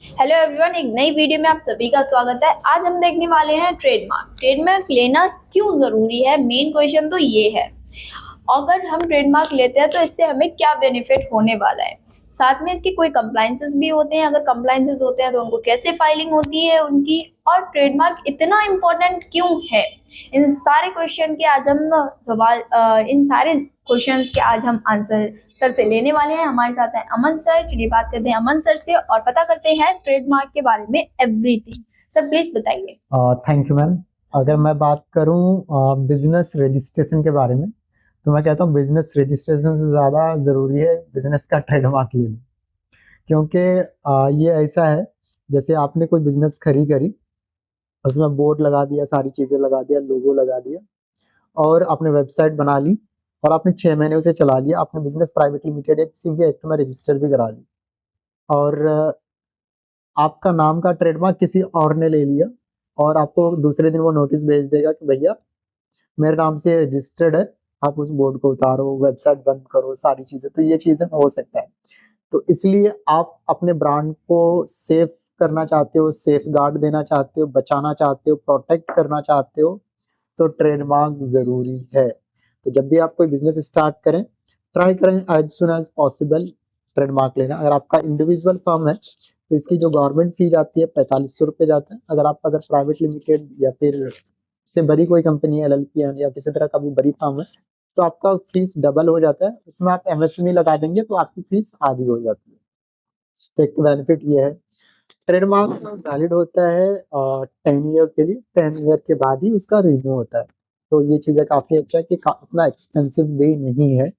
Hello everyone, एक नई video में आप सभी का स्वागत है। आज हम देखने वाले हैं ट्रेडमार्क। ट्रेडमार्क लेना क्यों जरूरी है, मेन क्वेश्चन तो ये है। अगर हम ट्रेडमार्क लेते हैं तो इससे हमें क्या बेनिफिट होने वाला है, साथ में इसके कोई कंप्लायंसेस भी होते हैं, अगर कंप्लायंसेस होते हैं तो उनको कैसे फाइलिंग होती है उनकी, और ट्रेडमार्क इतना इम्पोर्टेंट क्यों है। इन सारे क्वेश्चन के आज हम इन सारे क्वेश्चंस के आज हम आंसर सर से लेने वाले हैं। हमारे साथ है अमन सर। चलिए बात करते हैं अमन सर से और पता करते हैं ट्रेडमार्क के बारे में एवरीथिंग। सर प्लीज बताइए। Thank you ma'am. अगर मैं बात करूं बिजनेस रजिस्ट्रेशन के बारे में, तो मैं कहता हूं बिजनेस रजिस्ट्रेशन से ज़्यादा ज़रूरी है बिजनेस का ट्रेडमार्क लेना। क्योंकि ये ऐसा है, जैसे आपने कोई बिजनेस खड़ी करी, उसमें बोर्ड लगा दिया, सारी चीज़ें लगा दिया, लोगो लगा दिया, और आपने वेबसाइट बना ली, और आपने 6 महीने उसे चला लिया, आपने बिजनेस प्राइवेट लिमिटेड या किसी भी एक्ट में रजिस्टर भी करा ली, और आपका नाम का ट्रेडमार्क किसी और ने ले लिया, और आपको दूसरे दिन वो नोटिस भेज देगा कि भैया मेरे नाम से रजिस्टर्ड है, आप उस बोर्ड को उतारो, वेबसाइट बंद करो, सारी चीजें। तो ये चीजें हो सकता है। तो इसलिए आप अपने ब्रांड को सेफ करना चाहते हो, सेफ गार्ड देना चाहते हो, बचाना चाहते हो, प्रोटेक्ट करना चाहते हो, तो ट्रेडमार्क जरूरी है। तो जब भी आप कोई बिजनेस स्टार्ट करें, ट्राई करें as soon as possible trademark लेना। अगर आपका इंडिविजुअल फर्म है तो इसकी जो गवर्नमेंट फी जाती है 4500 रुपये जाता है। अगर प्राइवेट लिमिटेड या फिर से बड़ी कोई कंपनी है, LLP या किसी तरह का भी बड़ी फर्म है, तो आपका फीस डबल हो जाता है। उसमें आप MSME लगा देंगे तो आपकी फीस आधी हो जाती है। तो एक बेनिफिट ये है। ट्रेडमार्क वैलिड होता है 10 ईयर के लिए। 10 ईयर के बाद ही उसका रिन्यू होता है। तो ये चीज़ें काफ़ी अच्छा है कि उतना एक्सपेंसिव भी नहीं है।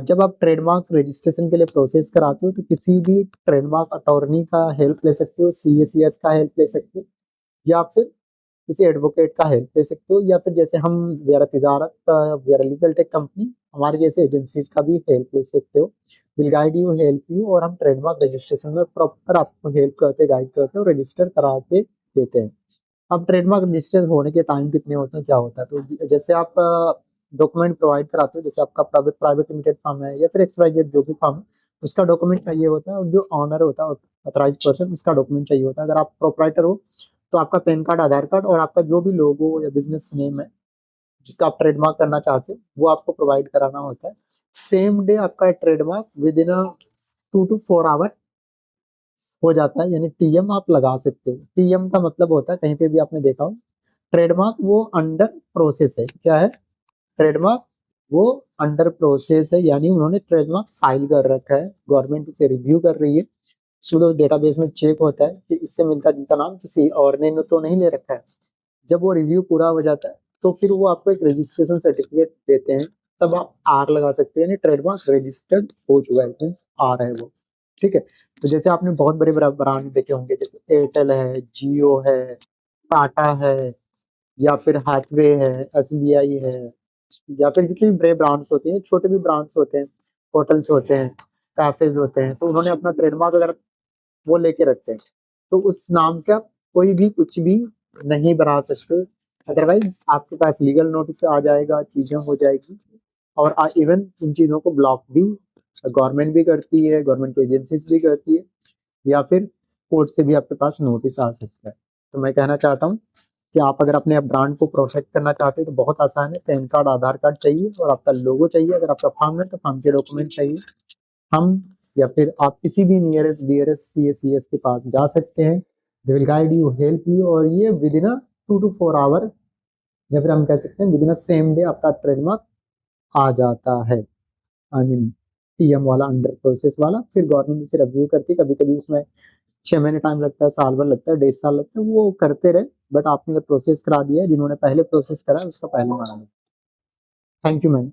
जब आप ट्रेडमार्क रजिस्ट्रेशन के लिए प्रोसेस कराते हो तो किसी भी ट्रेडमार्क अटॉर्नी का हेल्प ले सकते हो, CACS का हेल्प ले सकते हो, या फिर किसी एडवोकेट का हेल्प ले सकते हो, या फिर जैसे हम वेरा तिजारत, वेरा लीगल टेक कंपनी, हमारे जैसे एजेंसीज का भी हेल्प ले सकते हो। Will guide you, help you, और हम ट्रेडमार्क रजिस्ट्रेशन में प्रॉपर आपको हेल्प करते, गाइड करते हैं और रजिस्टर करा के देते हैं। अब ट्रेडमार्क रजिस्टर होने के टाइम कितने होते हैं, क्या होता है, तो जैसे आप डॉक्यूमेंट प्रोवाइड कराते हो, जैसे आपका प्राइवेट प्राइवेट लिमिटेड फर्म है या फिर XYZ जो भी फर्म है, उसका डॉक्यूमेंट चाहिए होता है, और जो ऑनर होता है, ऑथराइज पर्सन, उसका डॉक्यूमेंट चाहिए होता है। अगर आप प्रोपराइटर हो तो आपका पैन कार्ड, आधार कार्ड, और आपका जो भी लोगो या बिजनेस नेम है जिसका आप ट्रेडमार्क करना चाहते हो, वो आपको प्रोवाइड कराना होता है। सेम डे आपका trademark within 2 to 4 hour हो जाता है, यानी TM आप लगा सकते हो। TM का मतलब होता है, कहीं पे भी आपने देखा हो, ट्रेडमार्क वो अंडर प्रोसेस है। क्या है? ट्रेडमार्क वो अंडर प्रोसेस है, यानी उन्होंने ट्रेडमार्क फाइल कर रखा है, गवर्नमेंट उसे रिव्यू कर रही है। सुडो डेटाबेस में चेक होता है कि इससे मिलता जुलता नाम किसी और ने तो नहीं ले रखा है। जब वो रिव्यू पूरा हो जाता है तो फिर वो आपको एक रजिस्ट्रेशन सर्टिफिकेट देते हैं, तब आप R लगा सकते हैं, यानी ट्रेडमार्क रजिस्टर्ड हो चुका है, मीन्स R है वो। ठीक है। तो जैसे आपने बहुत बड़े ब्रांड देखे होंगे, जैसे एयरटेल है, जियो है, टाटा है, या फिर हाथवे है, SBI है, या फिर जितने भी बड़े ब्रांड्स होते हैं, छोटे भी ब्रांड्स होते हैं, होटल्स होते हैं, कैफेज होते हैं, तो उन्होंने अपना ट्रेडमार्क अगर वो लेके रखते हैं तो उस नाम से आप कोई भी कुछ भी नहीं बना सकते। अदरवाइज आपके पास लीगल नोटिस आ जाएगा, चीजें हो जाएगी। और इवन इन चीजों को ब्लॉक भी गवर्नमेंट भी करती है, गवर्नमेंट की एजेंसीज भी करती है, या फिर कोर्ट से भी आपके पास नोटिस आ सकता है। तो मैं कहना चाहता हूँ कि आप अगर अपने ब्रांड को प्रोटेक्ट करना चाहते हैं तो बहुत आसान है। पैन कार्ड, आधार कार्ड चाहिए, और आपका लोगो चाहिए। अगर आपका फर्म है तो फर्म के डॉक्यूमेंट चाहिए। हम या फिर आप किसी भी नियरेस्ट DRS CACS के पास जा सकते हैं। They will guide you, help you, और ये विद इन 2 to 4 आवर, या फिर हम कह सकते हैं विद इन सेम डे आपका ट्रेडमार्क आ जाता है। आई मीन TM वाला, अंडर प्रोसेस वाला। फिर गवर्नमेंट उसे रिव्यू करती है, कभी कभी उसमें 6 महीने टाइम लगता है, साल भर लगता है, 1.5 साल लगता है, वो करते रहे। बट आपने अगर प्रोसेस करा दिया है, जिन्होंने पहले प्रोसेस करा है उसका पहले माना। Thank you ma'am.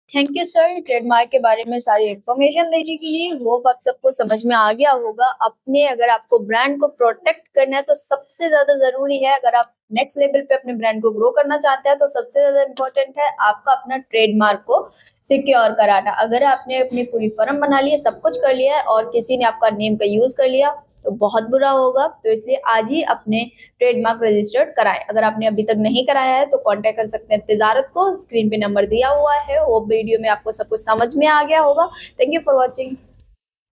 Thank you sir, trademark के बारे में सारी इन्फॉर्मेशन देने के लिए। होप आप सबको समझ में आ गया होगा। अपने अगर आपको ब्रांड को प्रोटेक्ट करना है तो सबसे ज्यादा जरूरी है, अगर आप नेक्स्ट लेवल पे अपने ब्रांड को ग्रो करना चाहते हैं तो सबसे ज्यादा इम्पोर्टेंट है आपका अपना ट्रेडमार्क को सिक्योर कराना। अगर आपने अपनी पूरी फर्म बना ली है, सब कुछ कर लिया है, और किसी ने आपका नेम का यूज कर लिया तो बहुत बुरा होगा। तो इसलिए आज ही अपने ट्रेडमार्क रजिस्टर्ड कराएं। अगर आपने अभी तक नहीं कराया है तो कांटेक्ट कर सकते हैं तिजारत को, स्क्रीन पे नंबर दिया हुआ है। वो वीडियो में आपको सब कुछ समझ में आ गया होगा। Thank you for watching.